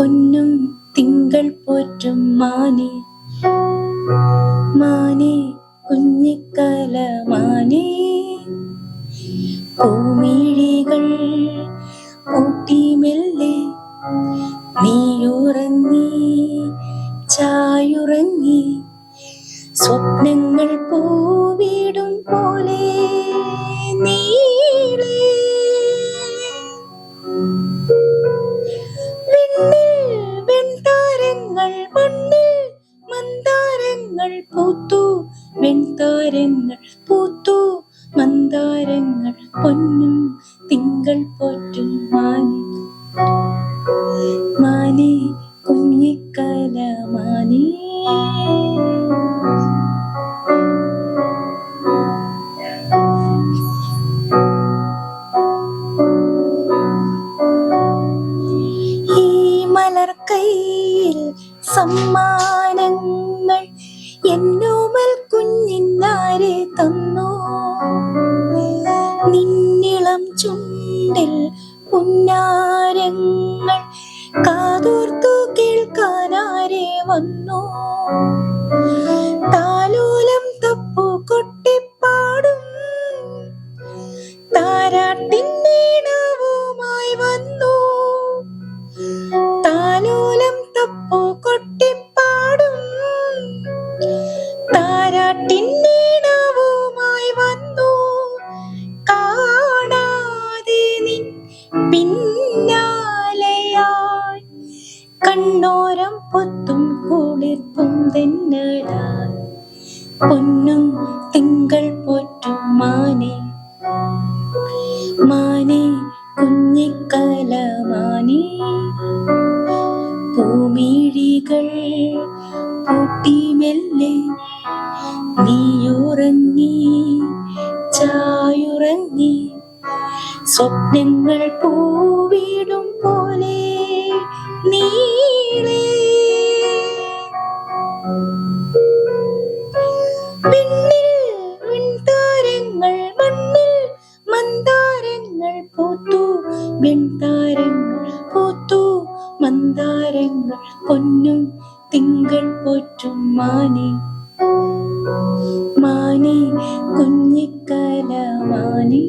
പൊന്നും തിങ്കൾ പോറ്റും മാനേ മാനേ കുഞ്ഞിക്കല മാനേ പൂമിഴികൾ പൂട്ടി മെല്ലെ നീയുറങ്ങി ചായുറങ്ങി സ്വപ്നങ്ങൾ പൂവിടും പോലെ നീളേ വിണ്ണിൽ വെൺതാരങ്ങൾ മണ്ണിൽ മന്ദാരങ്ങൾ പൂത്തു വെൺതാരങ്ങൾ പൂത്തു മന്ദാരങ്ങൾ പൊന്നും തിങ്കൾ പോറ്റും മാനേ മാനേ കുഞ്ഞിക്കല മാനേ ഈ മലർക്കൈയിൽ സമ്മാനങ്ങൾ എന്നോമൽ കുഞ്ഞിന്നാരെ തന്നു നിന്നിളം ചുണ്ടിൽ പുന്നാരങ്ങൾ കാതോർത്തു കേൾക്കാനാരെ വന്നു താലോലം തപ്പു കൊട്ടിപ്പാടും താരാട്ടിന്നീണവുമായി വന്നു താലോലം തപ്പു കൊട്ടിപ്പാടും താരാട്ടിന്നീണവുമായി വന്നു കാണാതെ നിൻ പിന്നാലെയായി കണ്ണോരം പൊത്തും കുളിർപ്പും തെന്നലായി പൊന്നും തിങ്കൾ പോറ്റും മാനേ മാനേ കുഞ്ഞിക്കല മാനേ പൂമിഴികൾ പൂട്ടി മെല്ലെ നീയുറങ്ങി ചായുറങ്ങി സ്വപ്നങ്ങൾ പൂവിടും പോലെ നീളേ വിണ്ണിൽ വെൺതാരങ്ങൾ മണ്ണിൽ മന്ദാരങ്ങൾ പൂത്തു വെൺതാരങ്ങൾ പൂത്തു മന്ദാരങ്ങൾ പൊന്നും തിങ്കൾ പോറ്റും മാനേ മാനേ കുഞ്ഞിക്കല മാനേ.